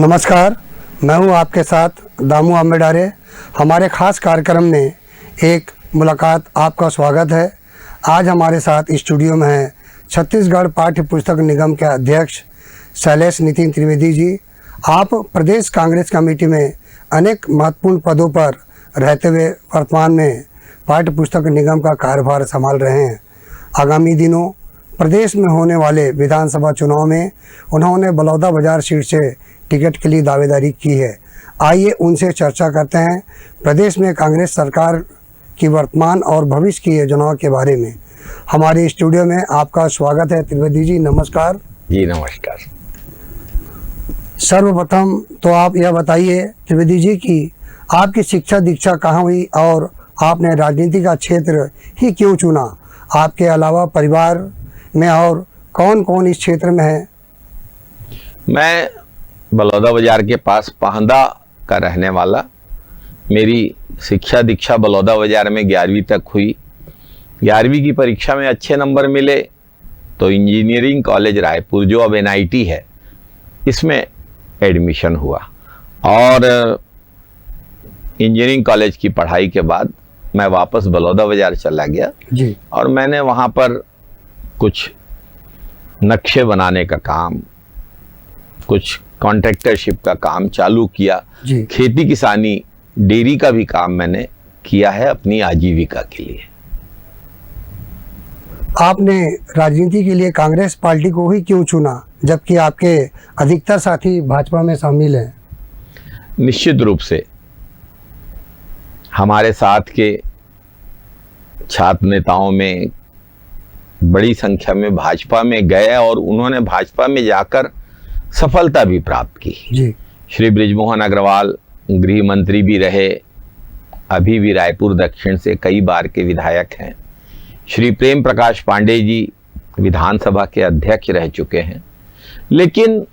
नमस्कार, मैं हूं आपके साथ दामू आम्बेडारे। हमारे ख़ास कार्यक्रम में एक मुलाकात आपका स्वागत है। आज हमारे साथ स्टूडियो में हैं छत्तीसगढ़ पाठ्य पुस्तक निगम के अध्यक्ष शैलेश नितिन त्रिवेदी जी। आप प्रदेश कांग्रेस कमेटी में अनेक महत्वपूर्ण पदों पर रहते हुए वर्तमान में पाठ्य पुस्तक निगम का कार्यभार संभाल रहे हैं। आगामी दिनों प्रदेश में होने वाले विधानसभा चुनाव में उन्होंने बलौदाबाजार सीट से टिकट के लिए दावेदारी की है। आइए उनसे चर्चा करते हैं प्रदेश में कांग्रेस सरकार की वर्तमान और भविष्य की योजनाओं के बारे में। हमारे स्टूडियो में आपका स्वागत है त्रिवेदी जी। नमस्कार जी। नमस्कार। सर्वप्रथम तो आप यह बताइए त्रिवेदी जी कि आपकी शिक्षा दीक्षा कहाँ हुई और आपने राजनीति का क्षेत्र ही क्यों चुना? आपके अलावा परिवार में और कौन कौन इस क्षेत्र में है? मैं बलौदाबाजार के पास पहंदा का रहने वाला। मेरी शिक्षा दीक्षा बलौदाबाजार में 11वीं तक हुई। 11वीं की परीक्षा में अच्छे नंबर मिले तो इंजीनियरिंग कॉलेज रायपुर, जो अब NIT है, इसमें एडमिशन हुआ और इंजीनियरिंग कॉलेज की पढ़ाई के बाद मैं वापस बलौदाबाजार चला गया जी। और मैंने वहाँ पर कुछ नक्शे बनाने का काम, कुछ कॉन्ट्रैक्टरशिप का काम चालू किया जी। खेती किसानी डेयरी का भी काम मैंने किया है अपनी आजीविका के लिए। आपने राजनीति के लिए कांग्रेस पार्टी को ही क्यों चुना जबकि आपके अधिकतर साथी भाजपा में शामिल हैं? निश्चित रूप से हमारे साथ के छात्र नेताओं में बड़ी संख्या में भाजपा में गए और उन्होंने भाजपा में जाकर सफलता भी प्राप्त की जी। श्री बृजमोहन अग्रवाल गृह मंत्री भी रहे, अभी भी रायपुर दक्षिण से कई बार के विधायक हैं। श्री प्रेम प्रकाश पांडेय जी विधानसभा के अध्यक्ष रह चुके हैं। लेकिन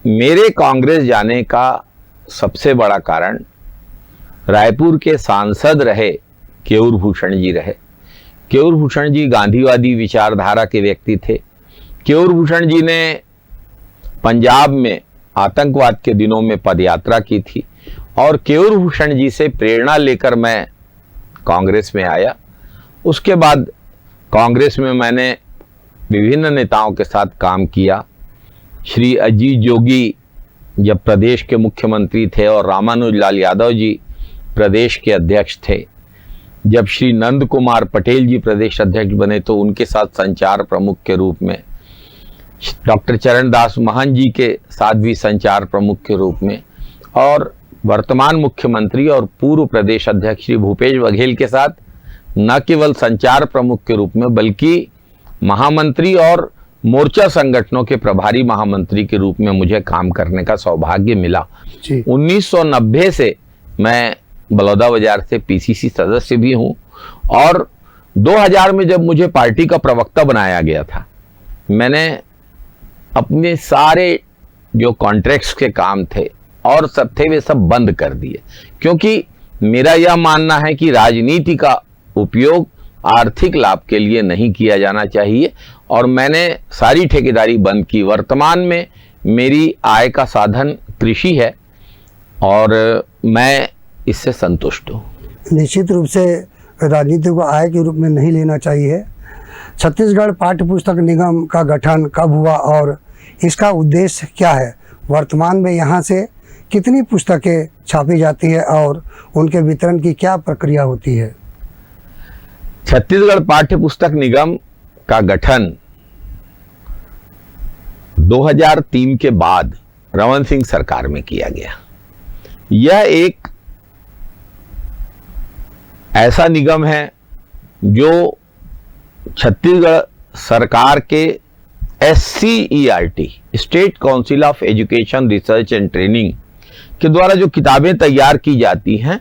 मेरे कांग्रेस जाने का सबसे बड़ा कारण रायपुर के सांसद रहे केयूर भूषण जी रहे। केयूर भूषण जी गांधीवादी विचारधारा के व्यक्ति थे। केयूर भूषण जी ने पंजाब में आतंकवाद के दिनों में पदयात्रा की थी और केयूर भूषण जी से प्रेरणा लेकर मैं कांग्रेस में आया। उसके बाद कांग्रेस में मैंने विभिन्न नेताओं के साथ काम किया। श्री अजीत जोगी जब प्रदेश के मुख्यमंत्री थे और रामानुजलाल यादव जी प्रदेश के अध्यक्ष थे, जब श्री नंद कुमार पटेल जी प्रदेश अध्यक्ष बने तो उनके साथ संचार प्रमुख के रूप में, डॉक्टर चरणदास महंत जी के साथ भी संचार प्रमुख के रूप में, और वर्तमान मुख्यमंत्री और पूर्व प्रदेश अध्यक्ष श्री भूपेश बघेल के साथ न केवल संचार प्रमुख के रूप में बल्कि महामंत्री और मोर्चा संगठनों के प्रभारी महामंत्री के रूप में मुझे काम करने का सौभाग्य मिला। 1990 से मैं बलौदाबाजार से PCC सदस्य भी हूँ और 2000 में जब मुझे पार्टी का प्रवक्ता बनाया गया था, मैंने अपने सारे जो कॉन्ट्रैक्ट्स के काम थे और सब थे वे सब बंद कर दिए, क्योंकि मेरा यह मानना है कि राजनीति का उपयोग आर्थिक लाभ के लिए नहीं किया जाना चाहिए और मैंने सारी ठेकेदारी बंद की। वर्तमान में मेरी आय का साधन कृषि है और मैं इससे संतुष्ट हूँ। निश्चित रूप से राजनीति को आय के रूप में नहीं लेना चाहिए। छत्तीसगढ़ पाठ्य पुस्तक निगम का गठन कब हुआ और इसका उद्देश्य क्या है? वर्तमान में यहाँ से कितनी पुस्तकें छापी जाती है और उनके वितरण की क्या प्रक्रिया होती है? छत्तीसगढ़ पाठ्य पुस्तक निगम का गठन 2003 के बाद रमन सिंह सरकार में किया गया। यह एक ऐसा निगम है जो छत्तीसगढ़ सरकार के SCERT state council of education research and training के द्वारा जो किताबें तैयार की जाती हैं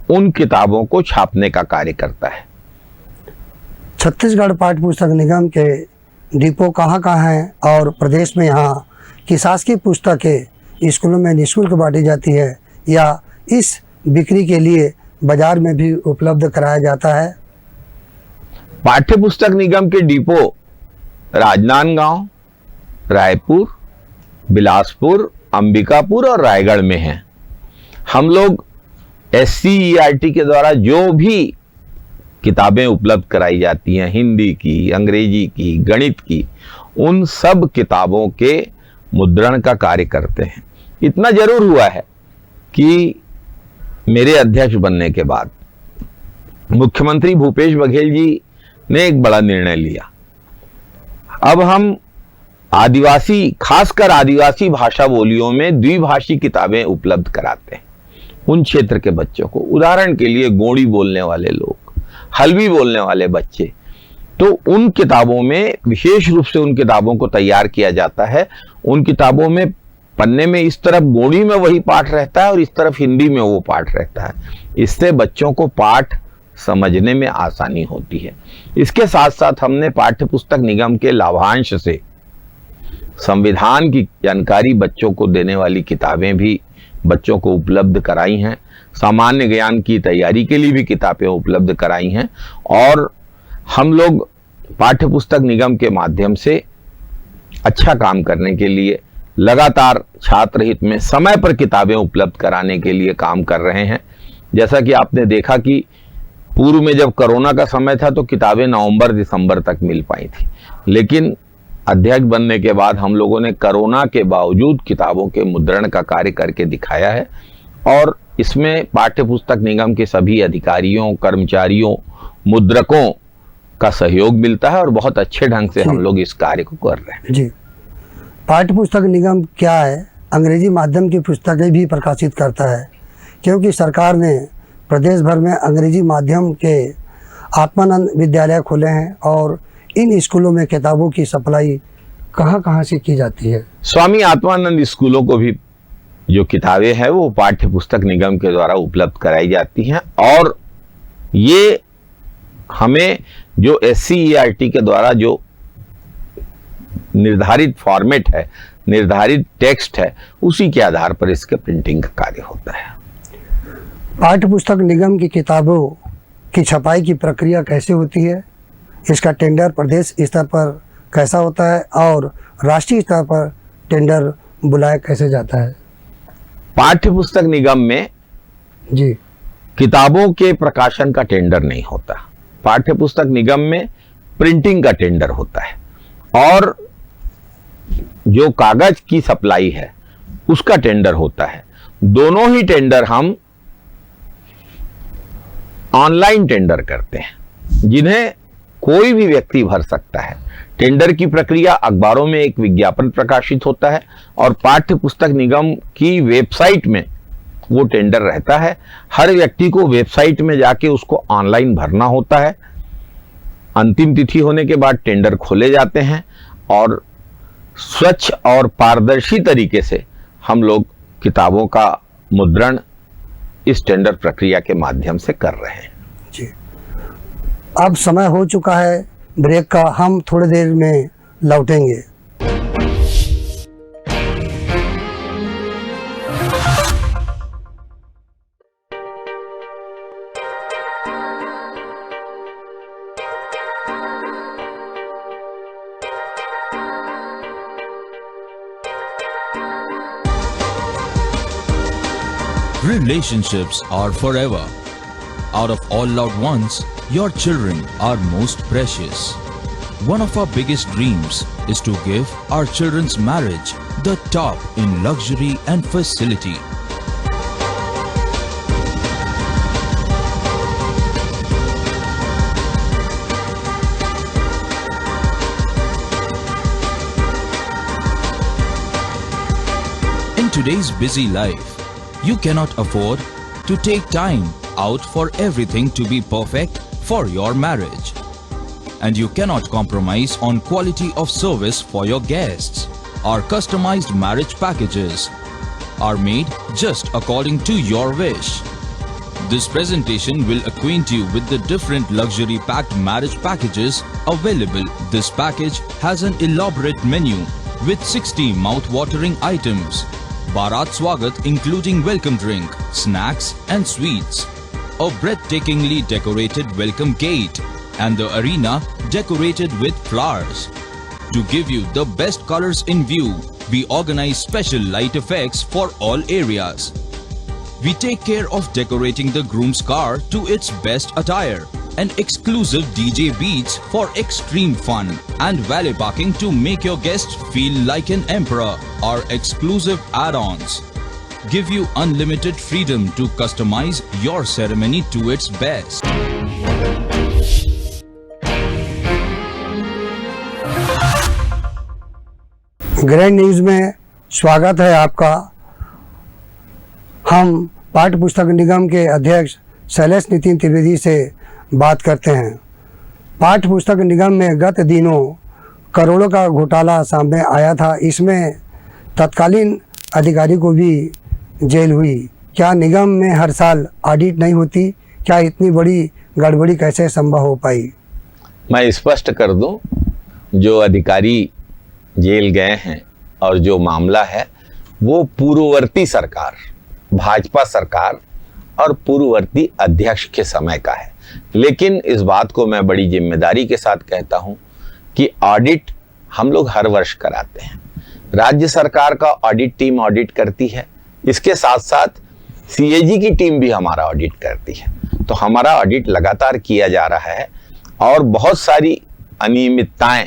उन किताबों को छापने का कार्य करता है। छत्तीसगढ़ पाठ्य पुस्तक निगम के डिपो कहाँ कहाँ हैं और प्रदेश में यहाँ की शासकीय पुस्तकें स्कूलों में निःशुल्क बांटी जाती है या इस बिक्री के लिए बाजार में भी उपलब्ध कराया जाता है? पाठ्य पुस्तक निगम के डिपो राजनांदगांव, रायपुर, बिलासपुर अंबिकापुर और रायगढ़ में हैं। हम लोग SCERT के द्वारा जो भी किताबें उपलब्ध कराई जाती हैं, हिंदी की, अंग्रेजी की, गणित की, उन सब किताबों के मुद्रण का कार्य करते हैं। इतना जरूर हुआ है कि मेरे अध्यक्ष बनने के बाद मुख्यमंत्री भूपेश बघेल जी ने एक बड़ा निर्णय लिया। अब हम आदिवासी, खासकर आदिवासी भाषा बोलियों में द्विभाषी किताबें उपलब्ध कराते हैं उन क्षेत्र के बच्चों को। उदाहरण के लिए गोंडी बोलने वाले लोग, हल्बी बोलने वाले बच्चे, तो उन किताबों में विशेष रूप से उन किताबों को तैयार किया जाता है। उन किताबों में पन्ने में इस तरफ गोंडी में वही पाठ रहता है और इस तरफ हिंदी में वो पाठ रहता है। इससे बच्चों को पाठ समझने में आसानी होती है। इसके साथ साथ हमने पाठ्य पुस्तक निगम के लाभांश से संविधान की जानकारी बच्चों को देने वाली किताबें भी बच्चों को उपलब्ध कराई हैं। सामान्य ज्ञान की तैयारी के लिए भी किताबें उपलब्ध कराई हैं। और हम लोग पाठ्य पुस्तक निगम के माध्यम से अच्छा काम करने के लिए लगातार छात्र हित में समय पर किताबें उपलब्ध कराने के लिए काम कर रहे हैं। जैसा कि आपने देखा कि पूर्व में जब कोरोना का समय था तो किताबें नवंबर दिसंबर तक मिल पाई थी, लेकिन अध्यक्ष बनने के बाद हम लोगों ने कोरोना के बावजूद किताबों के मुद्रण का कार्य करके दिखाया है। और इसमें पाठ्य पुस्तक निगम के सभी अधिकारियों, कर्मचारियों, मुद्रकों का सहयोग मिलता है और बहुत अच्छे ढंग से हम लोग इस कार्य को कर रहे हैं। जी, पाठ्य पुस्तक निगम क्या है? अंग्रेजी माध्यम की पुस्तकें भी प्रकाशित करता है, क्योंकि सरकार ने प्रदेश भर में अंग्रेजी माध्यम के आत्मानंद विद्यालय खोले हैं और इन स्कूलों में किताबों की सप्लाई कहाँ से की जाती है? स्वामी आत्मानंद स्कूलों को भी जो किताबें हैं वो पाठ्य पुस्तक निगम के द्वारा उपलब्ध कराई जाती हैं। और ये हमें जो SCERT के द्वारा जो निर्धारित फॉर्मेट है, निर्धारित टेक्स्ट है, उसी के आधार पर इसके प्रिंटिंग का कार्य होता है। पाठ्य पुस्तक निगम की किताबों की छपाई की प्रक्रिया कैसे होती है? इसका टेंडर प्रदेश स्तर पर कैसा होता है और राष्ट्रीय स्तर पर टेंडर बुलाया कैसे जाता है? पाठ्य पुस्तक निगम में जी, किताबों के प्रकाशन का टेंडर नहीं होता। पाठ्य पुस्तक निगम में प्रिंटिंग का टेंडर होता है और जो कागज की सप्लाई है उसका टेंडर होता है। दोनों ही टेंडर हम ऑनलाइन टेंडर करते हैं, जिन्हें कोई भी व्यक्ति भर सकता है। टेंडर की प्रक्रिया अखबारों में एक विज्ञापन प्रकाशित होता है और पाठ्य पुस्तक निगम की वेबसाइट में वो टेंडर रहता है। हर व्यक्ति को वेबसाइट में जाके उसको ऑनलाइन भरना होता है। अंतिम तिथि होने के बाद टेंडर खोले जाते हैं और स्वच्छ और पारदर्शी तरीके से हम लोग किताबों का मुद्रण इस टेंडर प्रक्रिया के माध्यम से कर रहे हैं। जी, अब समय हो चुका है ब्रेक का, हम थोड़ी देर में लौटेंगे। Relationships are forever. Out of all loved ones, your children are most precious. One of our biggest dreams is to give our children's marriage the top in luxury and facility. In today's busy life, you cannot afford to take time out for everything to be perfect for your marriage. And you cannot compromise on quality of service for your guests. Our customized marriage packages are made just according to your wish. This presentation will acquaint you with the different luxury packed marriage packages available. This package has an elaborate menu with 60 mouth-watering items. Bharat Swagat including welcome drink, snacks and sweets. A breathtakingly decorated welcome gate and the arena decorated with flowers. To give you the best colors in view, we organize special light effects for all areas. We take care of decorating the groom's car to its best attire and exclusive DJ beats for extreme fun and valet parking to make your guests feel like an emperor. Our exclusive add-ons give you unlimited freedom to customize your ceremony to its best. Grand news में स्वागत है आपका। हम पाठ्य पुस्तक निगम के अध्यक्ष शैलेश नितिन त्रिवेदी से बात करते हैं। पाठ्य पुस्तक निगम में गत दिनों करोड़ों का घोटाला सामने आया था। इसमें तत्कालीन अधिकारी को भी जेल हुई। क्या निगम में हर साल ऑडिट नहीं होती? क्या इतनी बड़ी गड़बड़ी कैसे संभव हो पाई? मैं स्पष्ट कर दूं, जो अधिकारी जेल गए हैं और जो मामला है वो पूर्ववर्ती सरकार, भाजपा सरकार और पूर्ववर्ती अध्यक्ष के समय का है। लेकिन इस बात को मैं बड़ी जिम्मेदारी के साथ कहता हूं कि ऑडिट हम लोग हर वर्ष कराते हैं। राज्य सरकार का ऑडिट टीम ऑडिट करती है, इसके साथ साथ सीएजी की टीम भी हमारा ऑडिट करती है। तो हमारा ऑडिट लगातार किया जा रहा है और बहुत सारी अनियमितताएं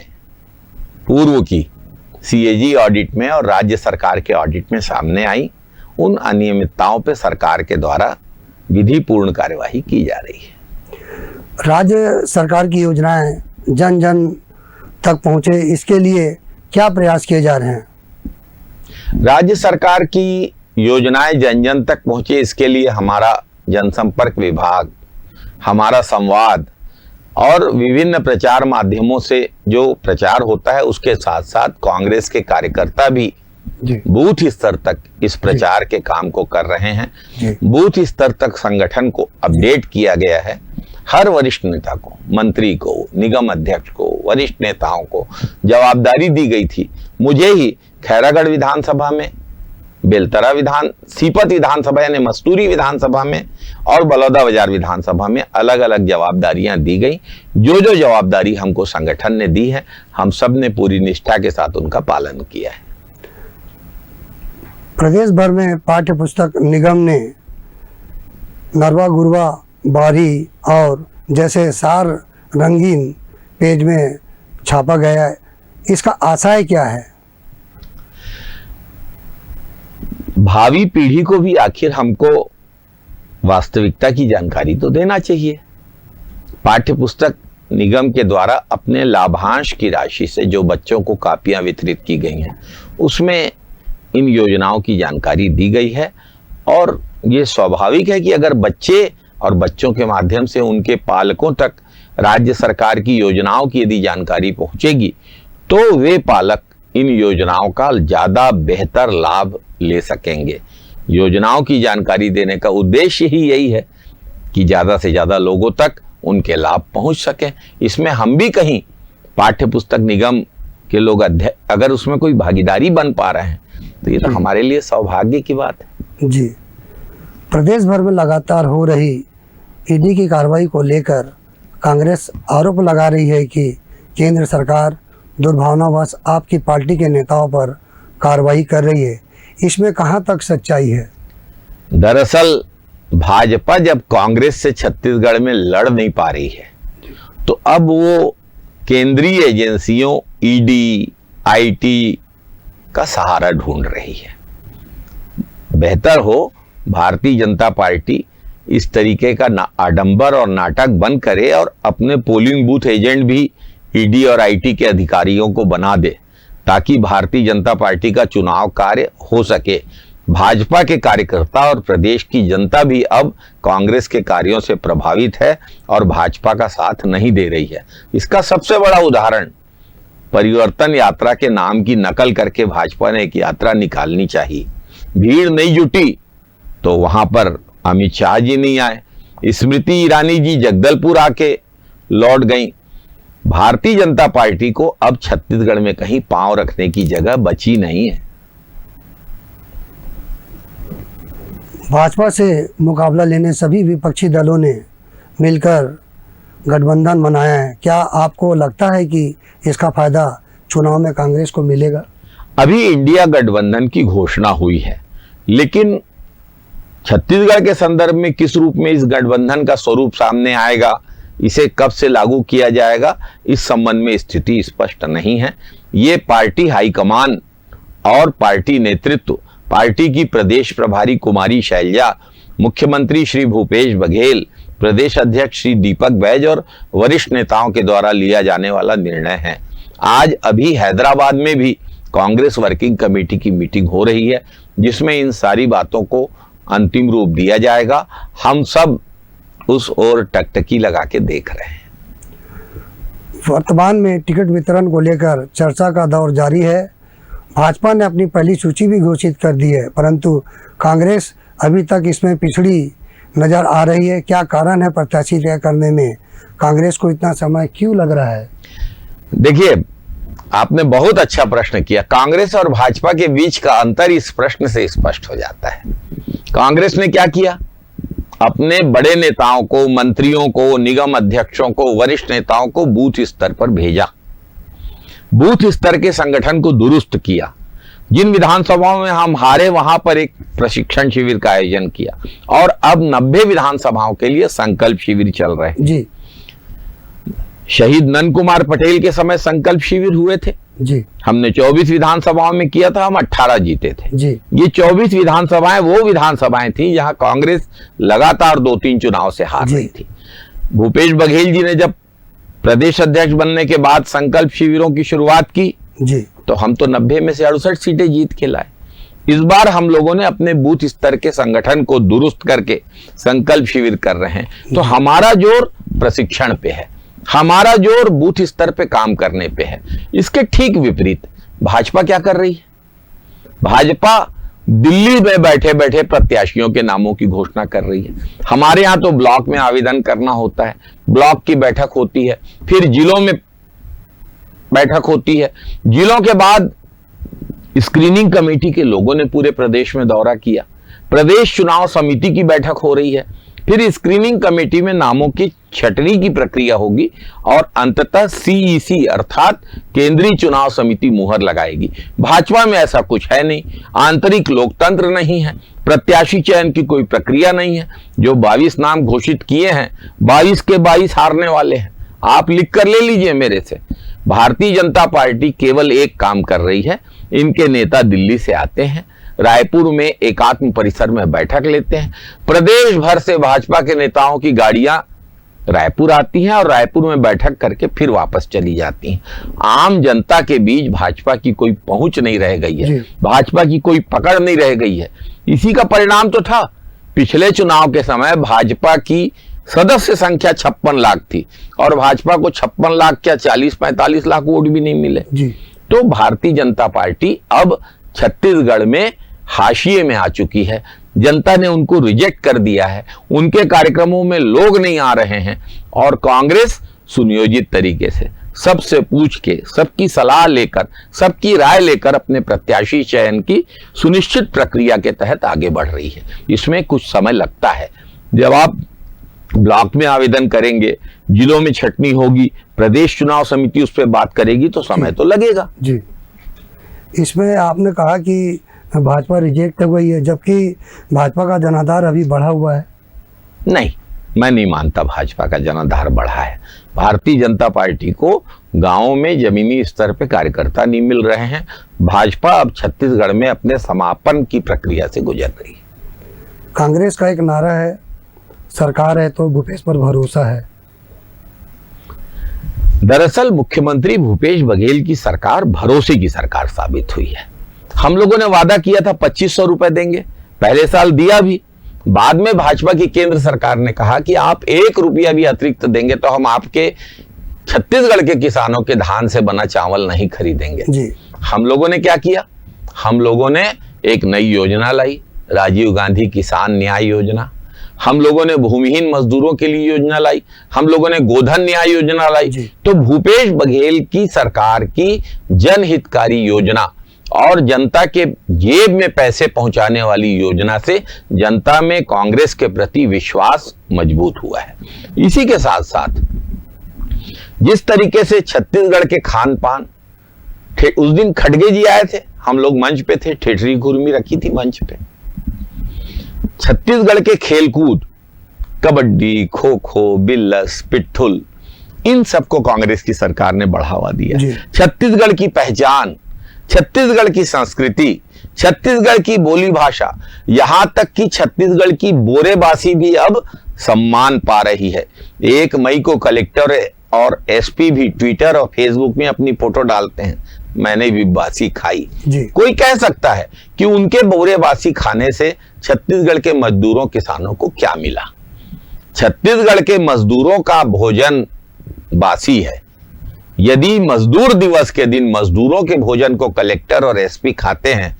पूर्व की सीएजी ऑडिट में और राज्य सरकार के ऑडिट में सामने आई। उन अनियमितताओं पे सरकार के द्वारा विधिपूर्ण कार्यवाही की जा रही है। राज्य सरकार की योजनाएं जन जन तक पहुंचे, इसके लिए क्या प्रयास किए जा रहे हैं? राज्य सरकार की योजनाएं जन जन तक पहुंचे, इसके लिए हमारा जनसंपर्क विभाग, हमारा संवाद और विभिन्न प्रचार माध्यमों से जो प्रचार होता है, उसके साथ साथ कांग्रेस के कार्यकर्ता भी बूथ स्तर तक इस प्रचार के काम को कर रहे हैं। बूथ स्तर तक संगठन को अपडेट किया गया है। हर वरिष्ठ नेता को, मंत्री को, निगम अध्यक्ष को, वरिष्ठ नेताओं को जवाबदारी दी गई थी। मुझे ही खैरागढ़ विधानसभा में, बेलतरा सीपत विधानसभा यानी मस्तूरी विधानसभा में और बलौदा बाजार विधानसभा में अलग अलग जवाबदारियां दी गई। जो जो जवाबदारी हमको संगठन ने दी है, हम सब ने पूरी निष्ठा के साथ उनका पालन किया है। प्रदेश भर में पाठ्य पुस्तक निगम ने नरवा गुरवा बारी और जैसे सार रंगीन पेज में छापा गया है, इसका आशय क्या है? भावी पीढ़ी को भी आखिर हमको वास्तविकता की जानकारी तो देना चाहिए। पाठ्य पुस्तक निगम के द्वारा अपने लाभांश की राशि से जो बच्चों को कापियां वितरित की गई हैं, उसमें इन योजनाओं की जानकारी दी गई है। और ये स्वाभाविक है कि अगर बच्चे और बच्चों के माध्यम से उनके पालकों तक राज्य सरकार की योजनाओं की यदि जानकारी पहुंचेगी, तो वे पालक इन योजनाओं का ज़्यादा बेहतर लाभ ले सकेंगे। योजनाओं की जानकारी देने का उद्देश्य ही यही है कि ज़्यादा से ज़्यादा लोगों तक उनके लाभ पहुंच सकें। इसमें हम भी कहीं पाठ्य पुस्तक निगम के लोग अगर उसमें कोई भागीदारी बन पा रहे हैं, तो ये तो हमारे लिए सौभाग्य की बात है। जी, प्रदेश भर में लगातार हो रही ईडी की कार्रवाई को लेकर कांग्रेस आरोप लगा रही है कि केंद्र सरकार दुर्भावनावश आपकी पार्टी के नेताओं पर कार्रवाई कर रही है। इसमें कहां तक सच्चाई है? दरअसल भाजपा जब कांग्रेस से छत्तीसगढ़ में लड़ नहीं पा रही है, तो अब वो केंद्रीय एजेंसियों ईडी, आईटी का सहारा ढूंढ रही है। बेहतर हो भारतीय जनता पार्टी इस तरीके का आडंबर और नाटक बंद करे और अपने पोलिंग बूथ एजेंट भी ईडी और आईटी के अधिकारियों को बना दे, ताकि भारतीय जनता पार्टी का चुनाव कार्य हो सके। भाजपा के कार्यकर्ता और प्रदेश की जनता भी अब कांग्रेस के कार्यों से प्रभावित है और भाजपा का साथ नहीं दे रही है। इसका सबसे बड़ा उदाहरण परिवर्तन यात्रा के नाम की नकल करके भाजपा ने एक यात्रा निकालनी चाहिए। भीड़ नहीं जुटी तो वहां पर अमित शाह जी नहीं आए, स्मृति ईरानी जी जगदलपुर आके लौट गई। भारतीय जनता पार्टी को अब छत्तीसगढ़ में कहीं पांव रखने की जगह बची नहीं है। भाजपा से मुकाबला लेने सभी विपक्षी दलों ने मिलकर गठबंधन बनाया है। क्या आपको लगता है कि इसका फायदा चुनाव में कांग्रेस को मिलेगा? अभी इंडिया गठबंधन की घोषणा हुई है, लेकिन छत्तीसगढ़ के संदर्भ में किस रूप में इस गठबंधन का स्वरूप सामने आएगा, इसे कब से लागू किया जाएगा, इस संबंध में स्थिति स्पष्ट नहीं है। ये पार्टी हाईकमान और पार्टी नेतृत्व, पार्टी की प्रदेश प्रभारी कुमारी शैलजा, मुख्यमंत्री श्री भूपेश बघेल, प्रदेश अध्यक्ष श्री दीपक बैज और वरिष्ठ नेताओं के द्वारा लिया जाने वाला निर्णय है। आज अभी हैदराबाद में भी कांग्रेस वर्किंग कमेटी की मीटिंग हो रही है, जिसमें इन सारी बातों को अंतिम रूप दिया जाएगा। हम सब उस ओर टकटकी लगा के देख रहे हैं। वर्तमान में टिकट वितरण को लेकर चर्चा का दौर जारी है। भाजपा ने अपनी पहली सूची भी घोषित कर दी है, परंतु कांग्रेस अभी तक इसमें पिछड़ी नजर आ रही है। क्या कारण है प्रत्याशी तय करने में कांग्रेस को इतना समय क्यों लग रहा है? देखिए, आपने बहुत अच्छा प्रश्न किया। कांग्रेस और भाजपा के बीच का अंतर इस प्रश्न से स्पष्ट हो जाता है। कांग्रेस ने क्या किया? अपने बड़े नेताओं को, मंत्रियों को, निगम अध्यक्षों को, वरिष्ठ नेताओं को बूथ स्तर पर भेजा, बूथ स्तर के संगठन को दुरुस्त किया। जिन विधानसभाओं में हम हारे वहां पर एक प्रशिक्षण शिविर का आयोजन किया और अब 90 विधानसभाओं के लिए संकल्प शिविर चल रहे हैं। जी, शहीद नंद कुमार पटेल के समय संकल्प शिविर हुए थे जी, हमने 24 विधानसभाओं में किया था, हम 18 जीते थे। जी, ये 24 विधानसभाएं वो विधानसभाएं थी जहां कांग्रेस लगातार 2-3 चुनाव से हार रही थी। भूपेश बघेल जी ने जब प्रदेश अध्यक्ष बनने के बाद संकल्प शिविरों की शुरुआत की जी, तो हम तो 90 में से 68 सीटें जीत के लाए। इस बार हम लोगों ने अपने बूथ स्तर के संगठन को दुरुस्त करके संकल्प शिविर कर रहे हैं। तो हमारा जोर प्रशिक्षण पे है, हमारा जोर बूथ स्तर पे काम करने पे है। इसके ठीक विपरीत भाजपा क्या कर रही है? भाजपा दिल्ली में बैठे बैठे प्रत्याशियों के नामों की घोषणा कर रही है। हमारे यहां तो ब्लॉक में आवेदन करना होता है, ब्लॉक की बैठक होती है, फिर जिलों में बैठक होती है, जिलों के बाद स्क्रीनिंग कमेटी के लोगों ने पूरे प्रदेश में दौरा किया, प्रदेश चुनाव समिति की बैठक हो रही है, फिर स्क्रीनिंग कमेटी में नामों की छटनी की प्रक्रिया होगी और अंततः सीईसी अर्थात केंद्रीय चुनाव समिति मुहर लगाएगी। भाजपा में ऐसा कुछ है नहीं, आंतरिक लोकतंत्र नहीं है, प्रत्याशी चयन की कोई प्रक्रिया नहीं है। जो 22 नाम घोषित किए हैं, 22 के 22 हारने वाले हैं। आप लिख कर ले लीजिए मेरे से। भारतीय जनता पार्टी केवल एक काम कर रही है, इनके नेता दिल्ली से आते हैं, रायपुर में एकात्म परिसर में बैठक लेते हैं, प्रदेश भर से भाजपा के नेताओं की गाड़ियां रायपुर आती हैं और रायपुर में बैठक करके फिर वापस चली जाती हैं। आम जनता के बीच भाजपा की कोई पहुंच नहीं रह गई है, भाजपा की कोई पकड़ नहीं रह गई है। इसी का परिणाम तो था पिछले चुनाव के समय भाजपा की सदस्य संख्या 56 लाख थी और भाजपा को 56 लाख क्या 40-45 लाख वोट भी नहीं मिले। तो भारतीय जनता पार्टी अब छत्तीसगढ़ में हाशिए में आ चुकी है। जनता ने उनको रिजेक्ट कर दिया है, उनके कार्यक्रमों में लोग नहीं आ रहे हैं और कांग्रेस सुनियोजित तरीके से सबसे पूछ के, सबकी सलाह लेकर, सबकी राय लेकर अपने प्रत्याशी चयन की सुनिश्चित प्रक्रिया के तहत आगे बढ़ रही है। इसमें कुछ समय लगता है। जब आप ब्लॉक में आवेदन करेंगे, जिलों में छटनी होगी, प्रदेश चुनाव समिति उस पर बात करेगी, तो समय तो लगेगा। जी, इसमें आपने कहा कि भाजपा रिजेक्ट हो गई है, जबकि भाजपा का जनाधार अभी बढ़ा हुआ है। नहीं, मैं नहीं मानता भाजपा का जनाधार बढ़ा है। भारतीय जनता पार्टी को गांवों में जमीनी स्तर पे कार्यकर्ता नहीं मिल रहे हैं। भाजपा अब छत्तीसगढ़ में अपने समापन की प्रक्रिया से गुजर रही है। कांग्रेस का एक नारा है, सरकार है तो भूपेश पर भरोसा है। दरअसल मुख्यमंत्री भूपेश बघेल की सरकार भरोसे की सरकार साबित हुई है। हम लोगों ने वादा किया था 2500 रुपए देंगे, पहले साल दिया भी। बाद में भाजपा की केंद्र सरकार ने कहा कि आप 1 रुपया भी अतिरिक्त देंगे तो हम आपके छत्तीसगढ़ के किसानों के धान से बना चावल नहीं खरीदेंगे जी। हम लोगों ने क्या किया? हम लोगों ने एक नई योजना लाई, राजीव गांधी किसान न्याय योजना। हम लोगों ने भूमिहीन मजदूरों के लिए योजना लाई, हम लोगों ने गोधन न्याय योजना लाई। तो भूपेश बघेल की सरकार की जनहितकारी योजना और जनता के जेब में पैसे पहुंचाने वाली योजना से जनता में कांग्रेस के प्रति विश्वास मजबूत हुआ है। इसी के साथ साथ जिस तरीके से छत्तीसगढ़ के खान पान, उस दिन खड़गे जी आए थे, हम लोग मंच पे थे, ठेठरी कुर्मी रखी थी मंच पे। छत्तीसगढ़ के खेलकूद, कबड्डी, खो खो, बिल्लस, पिट्ठुल, इन सबको कांग्रेस की सरकार ने बढ़ावा दिया। छत्तीसगढ़ की पहचान, छत्तीसगढ़ की संस्कृति, छत्तीसगढ़ की बोली भाषा, यहां तक कि छत्तीसगढ़ की बोरेबासी भी अब सम्मान पा रही है। 1 मई को कलेक्टर और एसपी भी ट्विटर और फेसबुक में अपनी फोटो डालते हैं, मैंने भी बासी खाई। कोई कह सकता है कि उनके बोरेबासी खाने से छत्तीसगढ़ के मजदूरों किसानों को क्या मिला? छत्तीसगढ़ के मजदूरों का भोजन बासी है। यदि मजदूर दिवस के दिन मजदूरों के भोजन को कलेक्टर और एसपी खाते हैं,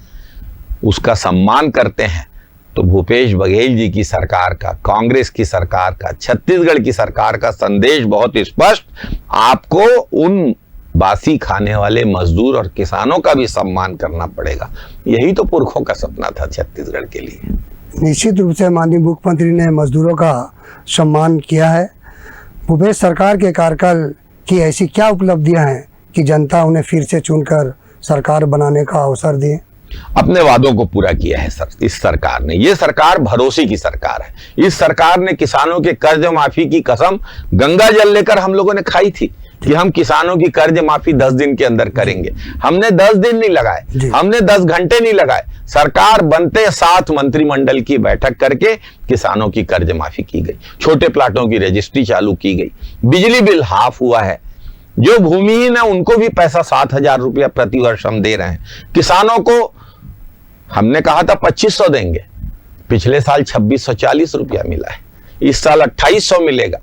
उसका सम्मान करते हैं, तो भूपेश बघेल जी की सरकार का, कांग्रेस की सरकार का, छत्तीसगढ़ की सरकार का संदेश बहुत स्पष्ट, आपको उन बासी खाने वाले मजदूर और किसानों का भी सम्मान करना पड़ेगा। यही तो पुरखों का सपना था छत्तीसगढ़ के लिए। निश्चित रूप से माननीय मुख्यमंत्री ने मजदूरों का सम्मान किया है। भूपेश सरकार के कार्यकाल की ऐसी क्या उपलब्धियां हैं कि जनता उन्हें फिर से चुनकर सरकार बनाने का अवसर दिए? अपने वादों को पूरा किया है सर इस सरकार ने। ये सरकार भरोसे की सरकार है। इस सरकार ने किसानों के कर्ज माफी की कसम गंगा जल लेकर हम लोगों ने खाई थी कि हम किसानों की कर्ज माफी 10 दिन के अंदर करेंगे। हमने 10 दिन नहीं लगाए, हमने 10 घंटे नहीं लगाए। सरकार बनते 7 मंत्रिमंडल की बैठक करके किसानों की कर्ज माफी की गई, छोटे प्लाटों की रजिस्ट्री चालू की गई, बिजली बिल हाफ हुआ है, जो भूमिहीन है उनको भी पैसा 7,000 रुपया प्रति वर्ष हम दे रहे हैं। किसानों को हमने कहा था 2500 देंगे, पिछले साल 2640 रुपया मिला है, इस साल 2800 मिलेगा।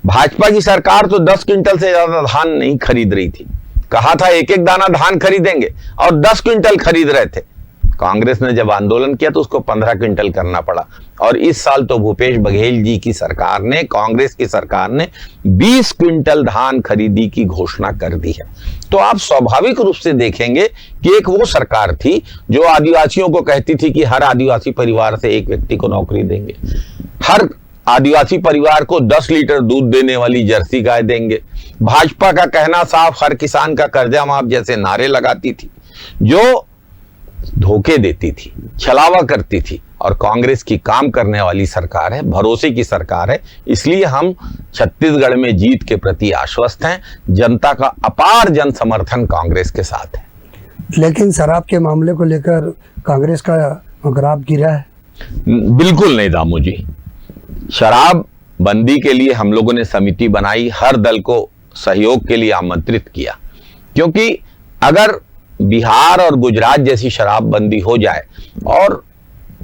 भाजपा की सरकार तो 10 क्विंटल से ज्यादा धान नहीं खरीद रही थी, कहा था एक एक दाना धान खरीदेंगे और 10 क्विंटल खरीद रहे थे। कांग्रेस ने जब आंदोलन किया तो उसको 15 क्विंटल करना पड़ा। और इस साल तो भूपेश बघेल जी की सरकार ने, कांग्रेस की सरकार ने 20 क्विंटल धान खरीदी की घोषणा कर दी है। तो आप स्वाभाविक रूप से देखेंगे कि एक वो सरकार थी जो आदिवासियों को कहती थी कि हर आदिवासी परिवार से एक व्यक्ति को नौकरी देंगे, हर आदिवासी परिवार को 10 लीटर दूध देने वाली जर्सी गाय देंगे। भाजपा का कहना साफ, हर किसान का कर्जा माफ जैसे नारे लगाती थी, जो धोखे देती थी, छलावा करती थी। और कांग्रेस की काम करने वाली सरकार है, भरोसे की सरकार है। इसलिए हम छत्तीसगढ़ में जीत के प्रति आश्वस्त हैं। जनता का अपार जन समर्थन कांग्रेस के साथ है। लेकिन शराब के मामले को लेकर कांग्रेस का ग्राफ गिरा है। बिल्कुल नहीं दामू जी, शराब बंदी के लिए हम लोगों ने समिति बनाई, हर दल को सहयोग के लिए आमंत्रित किया, क्योंकि अगर बिहार और गुजरात जैसी शराब बंदी हो जाए और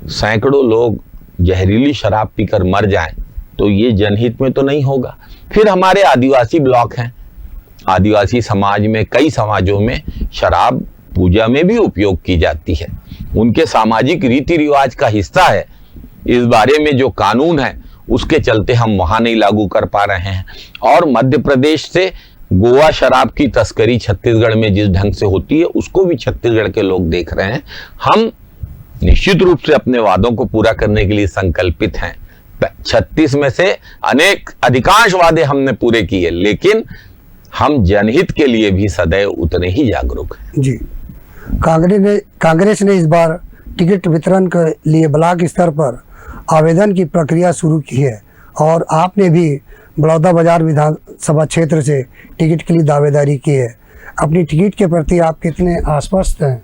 सैकड़ों लोग जहरीली शराब पीकर मर जाएं, तो ये जनहित में तो नहीं होगा। फिर हमारे आदिवासी ब्लॉक हैं, आदिवासी समाज में, कई समाजों में शराब पूजा में भी उपयोग की जाती है, उनके सामाजिक रीति रिवाज का हिस्सा है। इस बारे में जो कानून है उसके चलते हम वहां नहीं लागू कर पा रहे हैं। और मध्य प्रदेश से गोवा शराब की तस्करी छत्तीसगढ़ में जिस ढंग से होती है उसको भी छत्तीसगढ़ के लोग देख रहे हैं। हम निश्चित रूप से अपने वादों को पूरा करने के लिए संकल्पित हैं। 36 में से अधिकांश वादे हमने पूरे किए, लेकिन हम जनहित के लिए भी सदैव उतने ही जागरूक हैं। जी, कांग्रेस ने इस बार टिकट वितरण के लिए ब्लॉक स्तर पर आवेदन की प्रक्रिया शुरू की है और आपने भी बलौदाबाजार विधानसभा क्षेत्र से टिकट के लिए दावेदारी की है। अपनी टिकट के प्रति आप कितने आश्वस्त हैं?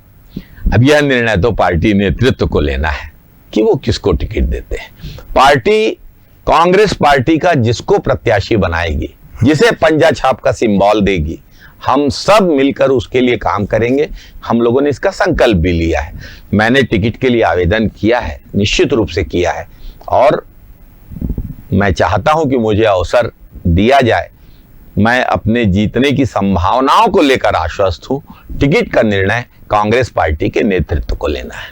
अब यह निर्णय तो पार्टी नेतृत्व को लेना है कि वो किसको टिकट देते हैं। पार्टी, कांग्रेस पार्टी का जिसको प्रत्याशी बनाएगी, जिसे पंजा छाप का सिंबल देगी, हम सब मिलकर उसके लिए काम करेंगे। हम लोगों ने इसका संकल्प भी लिया है। मैंने टिकट के लिए आवेदन किया है, निश्चित रूप से किया है, और मैं चाहता हूं कि मुझे अवसर दिया जाए। मैं अपने जीतने की संभावनाओं को लेकर आश्वस्त हूं। टिकट का निर्णय कांग्रेस पार्टी के नेतृत्व को लेना है।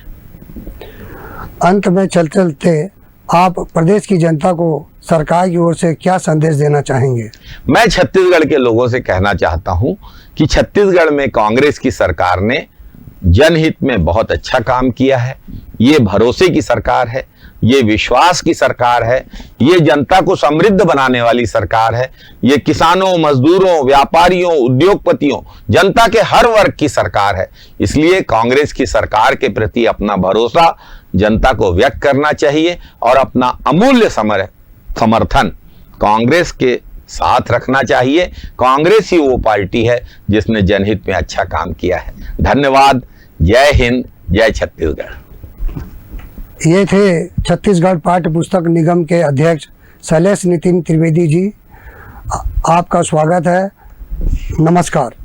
अंत में चलते आप प्रदेश की जनता को सरकार की ओर से क्या संदेश देना चाहेंगे? मैं छत्तीसगढ़ के लोगों से कहना चाहता हूं कि छत्तीसगढ़ में कांग्रेस की सरकार ने जनहित में बहुत अच्छा काम किया है। ये भरोसे की सरकार है। ये विश्वास की सरकार है, ये जनता को समृद्ध बनाने वाली सरकार है, ये किसानों, मजदूरों, व्यापारियों, उद्योगपतियों, जनता के हर वर्ग की सरकार है। इसलिए कांग्रेस की सरकार के प्रति अपना भरोसा जनता को व्यक्त करना चाहिए और अपना अमूल्य समर्थन कांग्रेस के साथ रखना चाहिए। कांग्रेस ही वो पार्टी है जिसने जनहित में अच्छा काम किया है। धन्यवाद। जय हिंद, जय छत्तीसगढ़। ये थे छत्तीसगढ़ पाठ्य पुस्तक निगम के अध्यक्ष शैलेश नितिन त्रिवेदी जी। आपका स्वागत है। नमस्कार।